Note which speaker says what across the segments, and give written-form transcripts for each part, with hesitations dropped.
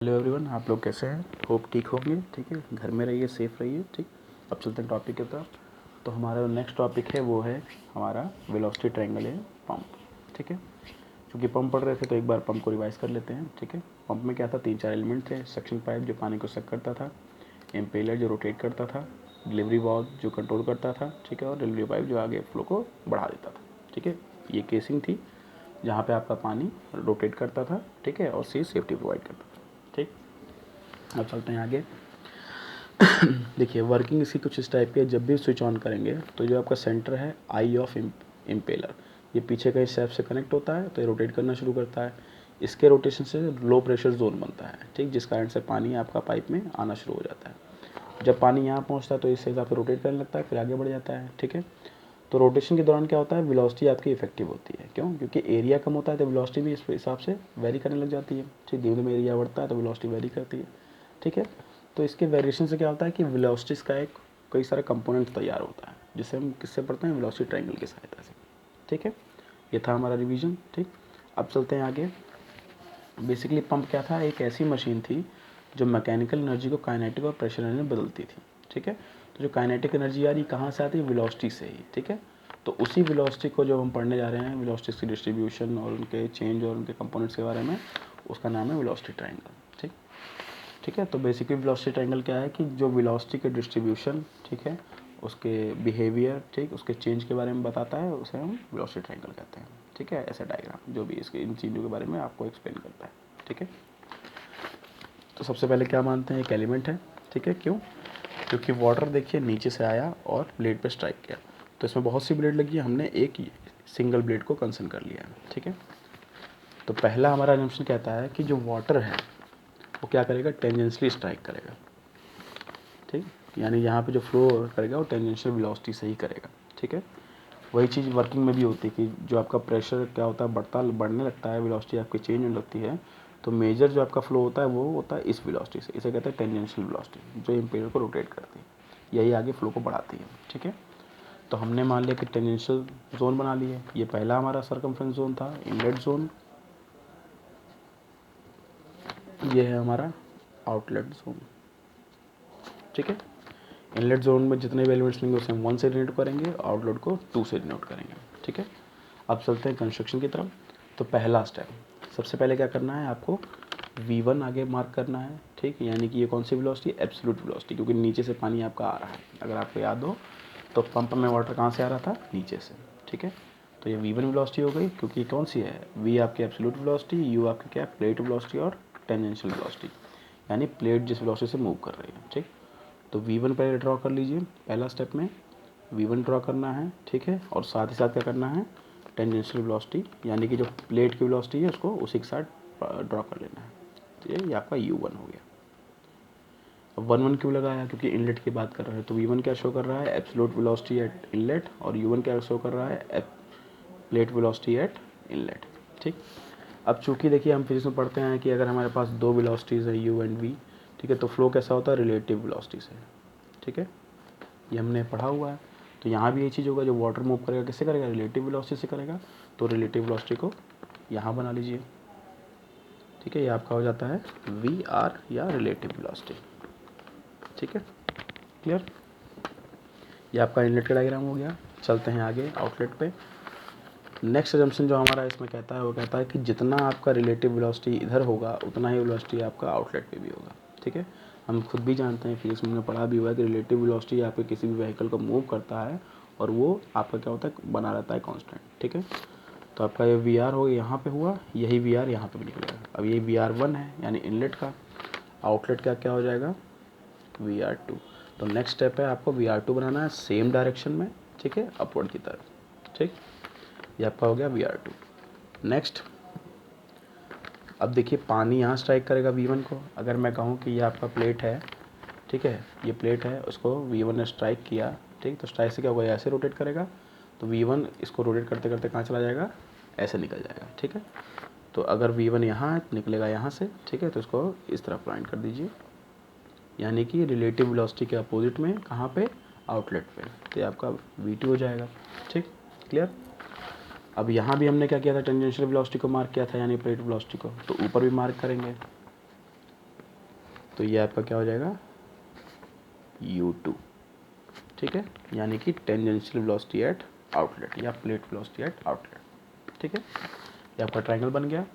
Speaker 1: Hello everyone, आप लोग कैसे हैं? होप ठीक होंगे। ठीक है, घर में रहिए, सेफ़ रहिए। ठीक, अब चलते हैं टॉपिक की तरफ। तो हमारा नेक्स्ट टॉपिक है वो है हमारा वेलोसिटी ट्रायंगल है पंप। ठीक है, क्योंकि पंप पढ़ रहे थे तो एक बार पंप को रिवाइज कर लेते हैं। ठीक है, पंप में क्या था, 3-4 एलिमेंट थे। सक्शन पाइप जो पानी को सक करता था, इम्पेलर जो रोटेट करता था, डिलीवरी वाल्व जो कंट्रोल करता था, ठीक है, और डिलीवरी पाइप जो आगे फ्लो को बढ़ा देता था। ठीक है, ये केसिंग थी जहाँ पे आपका पानी रोटेट करता था। ठीक है, और सेफ्टी प्रोवाइड करता था। ठीक, अब चलते हैं आगे। देखिए, वर्किंग इसकी कुछ इस टाइप की है। जब भी स्विच ऑन करेंगे तो जो आपका सेंटर है आई ऑफ इम्पेलर, ये पीछे का शेफ्ट से कनेक्ट होता है, तो ये रोटेट करना शुरू करता है। इसके रोटेशन से लो प्रेशर जोन बनता है। ठीक, जिस कारण से पानी आपका पाइप में आना शुरू हो जाता है। जब पानी यहाँ पहुँचता है तो इस हिसाब से रोटेट करने लगता है, फिर आगे बढ़ जाता है। ठीक है, तो रोटेशन के दौरान क्या होता है, वेलोसिटी आपकी इफेक्टिव होती है। क्यों? क्योंकि एरिया कम होता है तो वेलोसिटी भी इस हिसाब से वेरी करने लग जाती है। ठीक, धीमे धीमे एरिया बढ़ता है तो वेलोसिटी वेरी करती है। ठीक है, तो इसके वेरिएशन से क्या होता है कि वेलोसिटीज़ का एक कई सारा कंपोनेंट तैयार होता है, जिसे हम किससे पढ़ते हैं, वेलोसिटी ट्रायंगल की सहायता से। ठीक है, ये था हमारा रिवीजन। ठीक, अब चलते हैं आगे। बेसिकली पंप क्या था, एक ऐसी मशीन थी जो मैकेनिकल एनर्जी को काइनेटिक और प्रेशर एनर्जी में बदलती थी। ठीक है, तो जो काइनेटिक एनर्जी आ रही कहाँ से आती है, वेलोसिटी से ही। ठीक है, तो उसी वेलोसिटी को जो हम पढ़ने जा रहे हैं, वेलोसिटी की डिस्ट्रीब्यूशन और उनके चेंज और उनके कंपोनेंट्स के बारे में, उसका नाम है वेलोसिटी ट्रायंगल। ठीक, ठीक है, तो बेसिकली वेलोसिटी ट्रायंगल क्या है कि जो वेलोसिटी के डिस्ट्रीब्यूशन, ठीक है, उसके बिहेवियर, ठीक, उसके चेंज के बारे में बताता है, उसे हम वेलोसिटी ट्रायंगल कहते हैं। ठीक है, ऐसा डायग्राम जो भी इसके इन चीज़ों के बारे में आपको एक्सप्लेन करता है। ठीक है, तो सबसे पहले क्या मानते हैं, एक एलिमेंट है। ठीक है, क्यों? क्योंकि वाटर देखिए नीचे से आया और ब्लेड पे स्ट्राइक किया, तो इसमें बहुत सी ब्लेड लगी है, हमने एक सिंगल ब्लेड को कंसिडर कर लिया है। ठीक है, तो पहला हमारा असम्पशन कहता है कि जो वाटर है वो क्या करेगा, टेंजेंशियली स्ट्राइक करेगा। ठीक, यानी यहाँ पे जो फ्लो करेगा वो टेंजेंशियल वेलोसिटी से ही करेगा। ठीक है, वही चीज़ वर्किंग में भी होती है कि जो आपका प्रेशर क्या होता है, बढ़ने लगता है, वेलोसिटी आपकी चेंज होने लगती है, तो मेजर जो आपका फ्लो होता है वो होता है इस वेलोसिटी से। इसे कहते हैं टेंजेंशियल वेलोसिटी, जो इम्पेलर को रोटेट करती है, यही आगे फ्लो को बढ़ाती है। ठीक है, तो हमने मान लिया कि टेंजेंशियल जोन बना लिए। ये पहला हमारा सरकमफ्रेंस जोन था, इनलेट जोन। ये है हमारा आउटलेट जोन। ठीक है, इनलेट जोन में जितने भी एलिमेंट्स लेंगे उसे हम 1 से डिनोट करेंगे, आउटलेट को 2 से डिनोट करेंगे। ठीक है, अब चलते हैं कंस्ट्रक्शन की तरफ। तो पहला स्टेप, सबसे पहले क्या करना है, आपको V1 आगे मार्क करना है। ठीक, यानी कि ये कौन सी वेलोसिटी, एब्सोल्यूट वेलोसिटी, क्योंकि नीचे से पानी आपका आ रहा है। अगर आपको याद हो तो पंप में वाटर कहाँ से आ रहा था, नीचे से। ठीक है, तो ये V1 वेलोसिटी हो गई, क्योंकि कौन सी है, V आपकी एब्सोल्यूट वेलोसिटी, U आपकी क्या, प्लेट वेलोसिटी, और टेंजेंशियल वेलोसिटी, यानी प्लेट जिस वेलोसिटी से मूव कर रही है। ठीक, तो V1 पहले ड्रॉ कर लीजिए। पहला स्टेप में V1 ड्रॉ करना है। ठीक है, और साथ ही साथ क्या करना है, टेंजेंशियल वेलोसिटी, यानी कि जो प्लेट की वेलोसिटी है उसको उसी के साथ ड्रॉ कर लेना है। तो ये आपका U1 हो गया। अब 1-1 क्यों लगाया, क्योंकि इनलेट की बात कर रहे हैं, तो V1 क्या शो कर रहा है, एब्सोल्यूट वेलोसिटी एट इनलेट, और U1 क्या शो कर रहा है, प्लेट वेलोसिटी एट इनलेट। ठीक, अब चूंकि देखिए हम फिजिक्स में पढ़ते हैं कि अगर हमारे पास दो वेलोसिटीज़ है U एंड V, ठीक है, तो फ्लो कैसा होता है, रिलेटिव वेलोसिटी से। ठीक है, ये हमने पढ़ा हुआ है। तो यहाँ भी ये चीज़ होगा, जो वाटर मूव करेगा किससे करेगा, रिलेटिव वेलोसिटी से करेगा। तो रिलेटिव वेलोसिटी को यहाँ बना लीजिए। ठीक है, ये आपका हो जाता है VR या रिलेटिव वेलोसिटी। ठीक है, क्लियर? ये आपका इनलेट का डायग्राम हो गया। चलते हैं आगे आउटलेट पे। नेक्स्ट असम्पशन जो हमारा इसमें कहता है वो कहता है कि जितना आपका रिलेटिव वेलोसिटी इधर होगा उतना ही वेलोसिटी आपका आउटलेट पे भी होगा। ठीक है, हम खुद भी जानते हैं, फिजिक्स में हमने पढ़ा भी हुआ है कि रिलेटिव वेलोसिटी आपके किसी भी व्हीकल को मूव करता है और वो आपका क्या होता है, बना रहता है कांस्टेंट। ठीक है, तो आपका ये VR हो यहाँ पे हुआ, यही VR यहाँ पे भी निकलेगा। अब ये VR1 है यानी इनलेट का, आउटलेट का क्या हो जाएगा, VR2। तो नेक्स्ट स्टेप है आपको VR2 बनाना है सेम डायरेक्शन में। ठीक है, अपवर्ड की तरफ। ठीक, ये आपका हो गया VR2। नेक्स्ट, अब देखिए पानी यहाँ स्ट्राइक करेगा V1 को। अगर मैं कहूँ कि ये आपका प्लेट है, ठीक है, ये प्लेट है, उसको V1 ने स्ट्राइक किया। ठीक, तो स्ट्राइक से क्या होगा, ऐसे रोटेट करेगा, तो V1 इसको रोटेट करते करते कहाँ चला जाएगा, ऐसे निकल जाएगा। ठीक है, तो अगर V1 यहाँ है निकलेगा यहाँ से। ठीक है, तो इसको इस तरह पॉइंट कर दीजिए, यानी कि रिलेटिव वेलोसिटी के अपोजिट में, कहाँ पे, आउटलेट पे। तो ये आपका V2 हो जाएगा। ठीक, क्लियर? अब यहाँ भी हमने क्या किया था, टेंजेंशियल वेलोसिटी को मार्क किया था, यानी प्लेट वेलोसिटी को, तो ऊपर भी मार्क करेंगे। तो ये आपका क्या हो जाएगा U2, ठीक है, यानी कि टेंजेंशियल वेलोसिटी एट आउटलेट या प्लेट वेलोसिटी एट आउटलेट, ठीक है। ये आपका ट्रायंगल बन गया।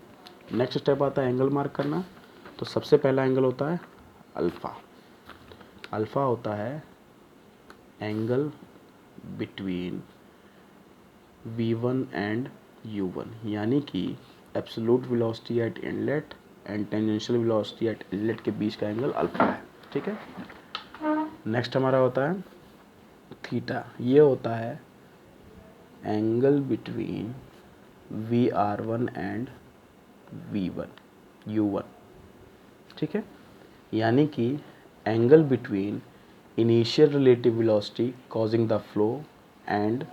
Speaker 1: नेक्स्ट स्टेप आता है एंगल मार्क करना। तो सबसे पहला एंगल होता है अल्फ़ा। अल्फ़ा होता है angle between V1 and U1, यानी कि absolute velocity at inlet and tangential velocity at inlet के बीच का एंगल अल्फ़ा है, ठीक है। नेक्स्ट हमारा होता है थीटा। ये होता है angle between VR1 and V1 U1, ठीक है, यानी कि angle between initial relative velocity causing the flow and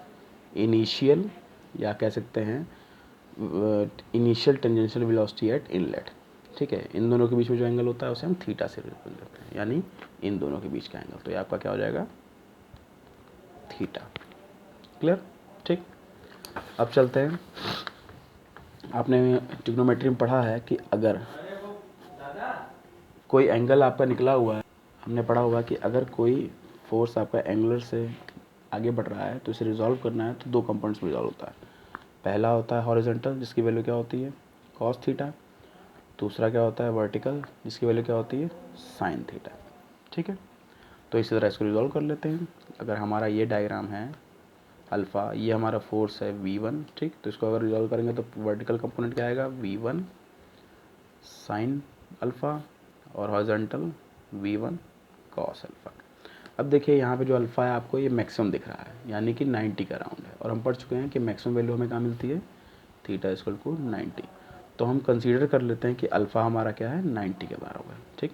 Speaker 1: initial, या कह सकते हैं initial tangential velocity at inlet, ठीक है। इन दोनों के बीच में जो एंगल होता है उसे हम थीटा से रिप्रेजेंट करते हैं, यानी इन दोनों के बीच का एंगल। तो ये आपका क्या हो जाएगा थीटा। क्लियर, ठीक। अब चलते हैं, आपने ट्रिग्नोमेट्री में पढ़ा है कि अगर कोई एंगल आपका निकला हुआ है, हमने पढ़ा हुआ कि अगर कोई फोर्स आपका एंगुलर से आगे बढ़ रहा है तो इसे रिजॉल्व करना है तो दो कंपोनेंट्स में रिजॉल्व होता है। पहला होता है हॉरिजॉन्टल, जिसकी वैल्यू क्या होती है कॉस थीटा। दूसरा क्या होता है वर्टिकल, जिसकी वैल्यू क्या होती है साइन थीटा, ठीक है। तो इसी तरह इसको रिजॉल्व कर लेते हैं। अगर हमारा ये डायग्राम है अल्फ़ा, ये हमारा फोर्स है V1, ठीक। तो इसको अगर रिजॉल्व करेंगे तो वर्टिकल कंपोनेंट क्या आएगा V1 साइन अल्फ़ा और हॉरिजॉन्टल V1 कॉस अल्फ़ा। अब देखिए यहाँ पे जो अल्फ़ा है आपको ये मैक्सिमम दिख रहा है, यानी कि 90 का राउंड है, और हम पढ़ चुके हैं कि मैक्सिमम वैल्यू हमें कहाँ मिलती है थीटा इक्वल टू 90। तो हम कंसीडर कर लेते हैं कि अल्फ़ा हमारा क्या है 90 के बराबर है, ठीक।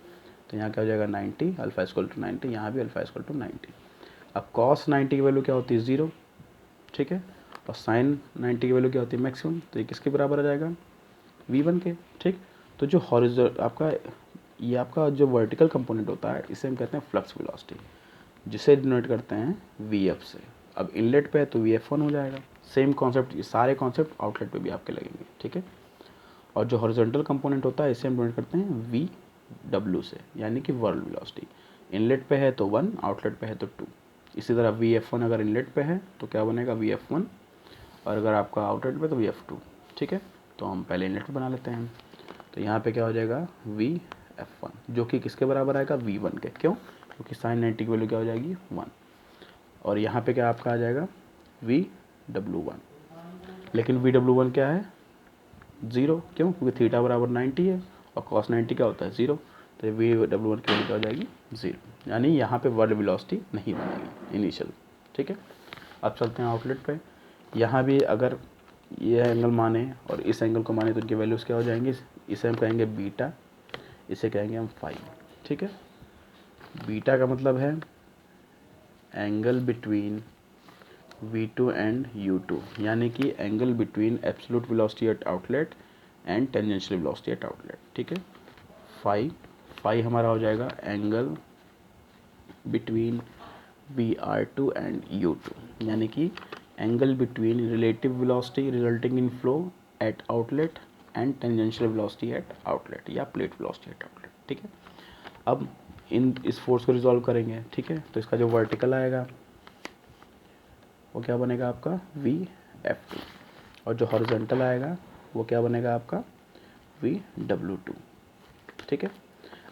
Speaker 1: तो यहाँ क्या हो जाएगा 90, अल्फ़ा इक्वल टू 90, यहाँ भी अल्फ़ा इक्वल टू 90। अब कॉस 90 की वैल्यू क्या होती है 0, ठीक है, और साइन 90 की वैल्यू क्या होती है मैक्सिमम। तो ये किसके बराबर आ जाएगा V1 के, ठीक। तो जो हॉरिजॉन्टल आपका ये आपका जो वर्टिकल कंपोनेंट होता है इसे हम कहते हैं फ्लक्स वेलोसिटी, जिसे डिनोट करते हैं VF से। अब इनलेट पे है तो VF1 हो जाएगा। सेम कॉन्सेप्ट, ये सारे कॉन्सेप्ट आउटलेट पे भी आपके लगेंगे, ठीक है। और जो हॉरिजॉन्टल कंपोनेंट होता है इसे हम डिनोट करते हैं VW से, यानी कि वर्ल्ड वेलोसिटी। इनलेट पे है तो 1, आउटलेट पे है तो 2। इसी तरह VF1 अगर इनलेट पे है तो क्या बनेगा VF1, और अगर आपका आउटलेट पे तो VF2, ठीक है। तो हम पहले इनलेट बना लेते हैं। तो यहाँ पे क्या हो जाएगा VF1, जो कि किसके बराबर आएगा V1 के। क्यों? क्योंकि साइन 90 की वैल्यू क्या हो जाएगी 1, और यहाँ पे क्या आपका आ जाएगा VW1। लेकिन VW1 क्या है 0, क्यों? क्योंकि थीटा बराबर 90 है और कॉस 90 क्या होता है 0। तो VW1 की वैल्यू क्या हो जाएगी 0, यानी यहाँ पे वर्ल्ड वेलोसिटी नहीं बनेगी इनिशियल, ठीक है। अब चलते हैं आउटलेट पे। यहाँ भी अगर ये एंगल माने और इस एंगल को माने तो इनकी वैल्यूज़ क्या हो जाएंगी, इसे हम कहेंगे बीटा, इसे कहेंगे हम फाई, ठीक है। बीटा का मतलब है angle between V2 and U2, यानी कि angle between absolute velocity at outlet and tangential velocity at outlet, ठीक है। फाई हमारा हो जाएगा angle between VR2 and U2, यानी कि angle between relative velocity resulting in flow eight outlet and tangential velocity at outlet या plate velocity at outlet, ठीक है। अब इस फोर्स को रिजॉल्व करेंगे, ठीक है। तो इसका जो वर्टिकल आएगा वो क्या बनेगा आपका VF2, और जो हॉरिजॉन्टल आएगा वो क्या बनेगा आपका VW2, ठीक है।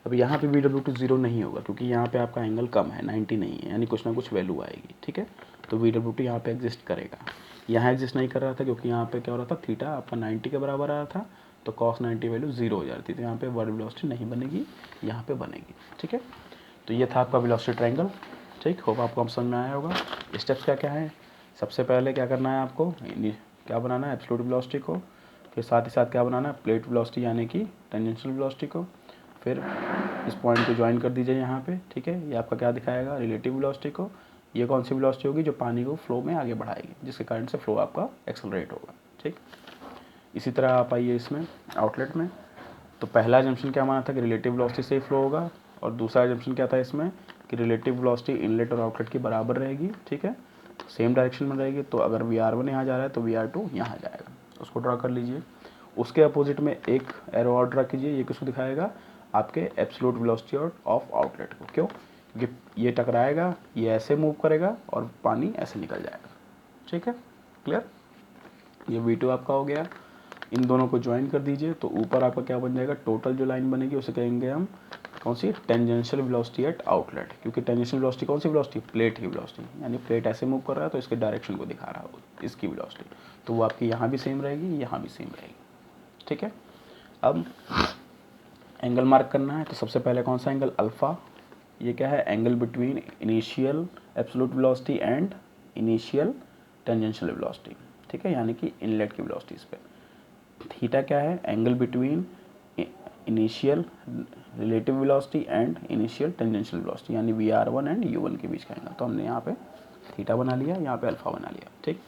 Speaker 1: अब यहाँ पे VW2 0 नहीं होगा क्योंकि यहाँ पे आपका एंगल कम है, 90 नहीं है, यानी कुछ ना कुछ वैल्यू आएगी, ठीक है। तो VW2 यहाँ पे एग्जिस्ट करेगा। यहाँ एग्जिस्ट नहीं कर रहा था क्योंकि यहाँ पे क्या हो रहा था थीटा आपका 90 के बराबर आ रहा था, तो कॉस 90 वैल्यू 0 हो जाती थी। तो यहाँ पे वर्ल्ड वेलोसिटी नहीं बनेगी, यहाँ पे बनेगी, ठीक है। तो ये था आपका वेलोसिटी ट्रायंगल, ठीक। होप आपको हम समझ में आया होगा। स्टेप्स क्या क्या है, सबसे पहले क्या करना है आपको, क्या बनाना है एब्सोल्यूट वेलोसिटी को, फिर साथ ही साथ क्या बनाना है प्लेट वेलोसिटी यानी कि टेंजेंशियल वेलोसिटी को, फिर इस पॉइंट को ज्वाइन कर दीजिए यहाँ पे, ठीक है। ये आपका क्या दिखाएगा रिलेटिव वेलोसिटी को। ये कौन सी वेलोसिटी होगी जो पानी को फ्लो में आगे बढ़ाएगी, जिसके कारण से फ्लो आपका एक्सेलरेट होगा, ठीक। इसी तरह आप आइए इसमें आउटलेट में। तो पहला जंक्शन क्या माना था कि रिलेटिव वेलोसिटी से ही फ्लो होगा, और दूसरा जंक्शन क्या था इसमें कि रिलेटिव वेलोसिटी इनलेट और आउटलेट की बराबर रहेगी, ठीक है, सेम डायरेक्शन में रहेगी। तो अगर VR1 यहाँ जा रहा है तो VR2 यहाँ जाएगा, उसको ड्रा कर लीजिए। उसके अपोजिट में एक एरो और ड्रा कीजिए, ये किसको दिखाएगा आपके एब्सोल्यूट वेलोसिटी ऑफ आउटलेट को। क्यों? क्योंकि ये टकराएगा, ये ऐसे मूव करेगा और पानी ऐसे निकल जाएगा। ठीक है, क्लियर? ये V2 आपका हो गया। इन दोनों को ज्वाइन कर दीजिए तो ऊपर आपका क्या बन जाएगा, टोटल जो लाइन बनेगी उसे कहेंगे हम कौन सी, टेंजेंशियल वेलोसिटी एट आउटलेट। क्योंकि टेंजेंशियल वेलोसिटी कौन सी वेलोसिटी, प्लेट की वेलोसिटी, यानी प्लेट ऐसे मूव कर रहा है तो इसके डायरेक्शन को दिखा रहा है इसकी वेलोसिटी, तो वो आपकी यहाँ भी सेम रहेगी, यहाँ भी सेम रहेगी। ठीक है, अब एंगल मार्क करना है तो सबसे पहले कौन सा एंगल, अल्फा। ये क्या है, angle between initial absolute velocity and initial tangential velocity. ठीक है, यानी कि इनलेट की वेलोसिटी पे। थीटा क्या है, angle between initial relative velocity and initial tangential velocity, यानी VR1 एंड U1 के बीच का एंगल। तो हमने यहाँ पे थीटा बना लिया, यहाँ पे अल्फा बना लिया। ठीक,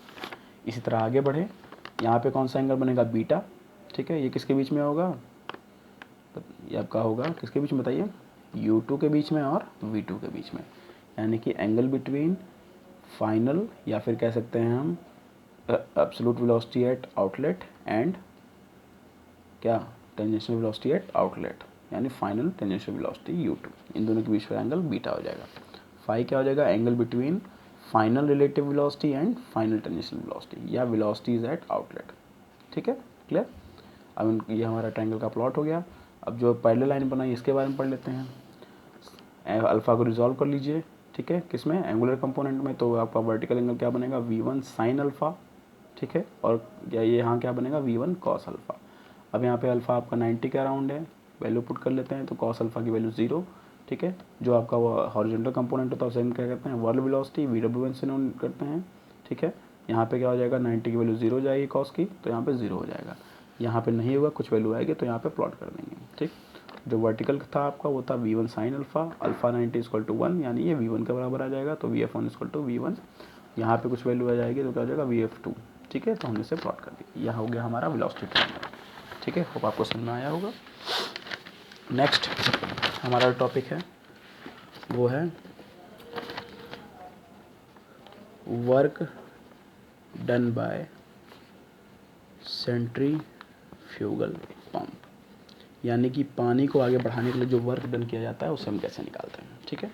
Speaker 1: इसी तरह आगे बढ़े, यहाँ पे कौन सा एंगल बनेगा, बीटा। ठीक है, ये किसके बीच में होगा, ये आपका होगा किसके बीच में बताइए, U2 के बीच में और V2 के बीच में, यानी कि एंगल बिटवीन फाइनल, या फिर कह सकते हैं हम absolute velocity at outlet and क्या, टेंजेंशियल वेलोसिटी एट आउटलेट, यानी फाइनल टेंजेंशियल वेलोसिटी U2। इन दोनों के बीच का एंगल बीटा हो जाएगा। फाई क्या हो जाएगा, angle between final relative velocity and final tangential velocity, या वेलोसिटीज एट आउटलेट। ठीक है, क्लियर? अब ये हमारा ट्रायंगल का प्लॉट हो गया। अब जो पहले लाइन बनाई इसके बारे में पढ़ लेते हैं। अल्फा को रिजॉल्व कर लीजिए। ठीक है, किसमें, एंगुलर कंपोनेंट में, तो आपका वर्टिकल एंगल क्या बनेगा, V1 साइन अल्फा। ठीक है, और क्या ये यहाँ क्या बनेगा, V1 कॉस अल्फा। अब यहाँ पे अल्फा आपका 90 के अराउंड है, वैल्यू पुट कर लेते हैं तो कॉस अल्फा की वैल्यू 0। ठीक है, जो आपका वो हॉरिजॉन्टल कंपोनेंट होता है उसे हम क्या कहते हैं, वर्ल्ड वेलोसिटी, VW1 से नोट करते हैं। ठीक है, यहाँ पे क्या हो जाएगा, 90 की वैल्यू 0 हो जाएगी कॉस की, तो यहाँ पे 0 हो जाएगा। यहाँ पे नहीं होगा, कुछ वैल्यू आएगी तो यहाँ पे प्लॉट कर देंगे। ठीक, जो वर्टिकल था आपका वो था V1 sine alpha, alpha 90 equal to 1, यानी ये V1 के बराबर आ जाएगा, तो VF1 इक्वल टू V1। यहाँ पे कुछ वैल्यू आ जाएगी तो क्या हो जाएगा, VF2। ठीक है, तो हमने इसे प्लॉट कर दिया। यह हो गया हमारा वेलोसिटी ट्रायंगल। ठीक है, होप आपको समझ में आया होगा। नेक्स्ट हमारा टॉपिक है वो है work done by centrifugal pump, यानी कि पानी को आगे बढ़ाने के लिए जो वर्क डन किया जाता है उसे हम कैसे निकालते हैं। ठीक है,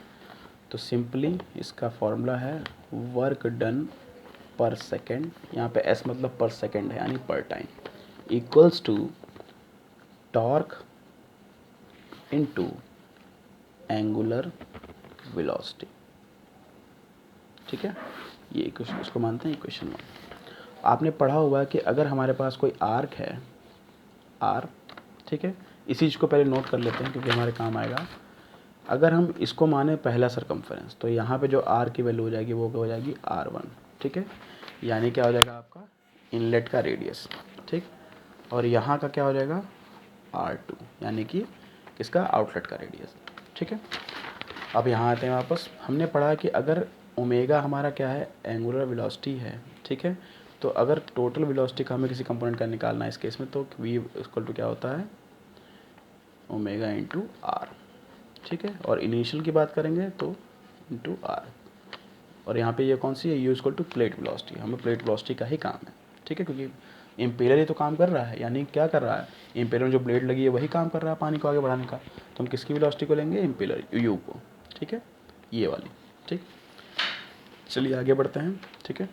Speaker 1: तो सिंपली इसका फॉर्मूला है वर्क डन पर सेकेंड, यहाँ पे S मतलब पर सेकेंड है यानी per time, equals to torque into angular velocity. ठीक है, ये इक्वेशन उसको मानते हैं इक्वेशन 1। आपने पढ़ा हुआ है कि अगर हमारे पास कोई आर्क है, आर, ठीक है, इसी चीज़ को पहले नोट कर लेते हैं क्योंकि हमारे काम आएगा। अगर हम इसको माने पहला सरकमफेरेंस, तो यहाँ पे जो आर की वैल्यू हो जाएगी वो हो जाएगी R1। ठीक है, यानी क्या हो जाएगा आपका इनलेट का रेडियस। ठीक, और यहाँ का क्या हो जाएगा R2, यानी कि किसका, आउटलेट का रेडियस। ठीक है, अब यहाँ आते हैं वापस। हमने पढ़ा कि अगर ओमेगा हमारा क्या है, एंगुलर वेलोसिटी है। ठीक है, तो अगर टोटल वेलोसिटी का हमें किसी कंपोनेंट का निकालना है इस केस में, तो V इक्वल टू क्या होता है, ओमेगा इंटू आर। ठीक है, और इनिशियल की बात करेंगे तो इंटू आर, और यहाँ पे ये कौन सी है, U equal to plate velocity. हमें प्लेट वेलोसिटी का ही काम है। ठीक है, क्योंकि इम्पेलर ही तो काम कर रहा है, यानी क्या कर रहा है, इम्पेलर में जो ब्लेड लगी है वही काम कर रहा है पानी को आगे बढ़ाने का, तो हम किसकी वेलोसिटी को लेंगे, इम्पेलर U को। ठीक है, ये वाली। ठीक, चलिए आगे बढ़ते हैं। ठीक है,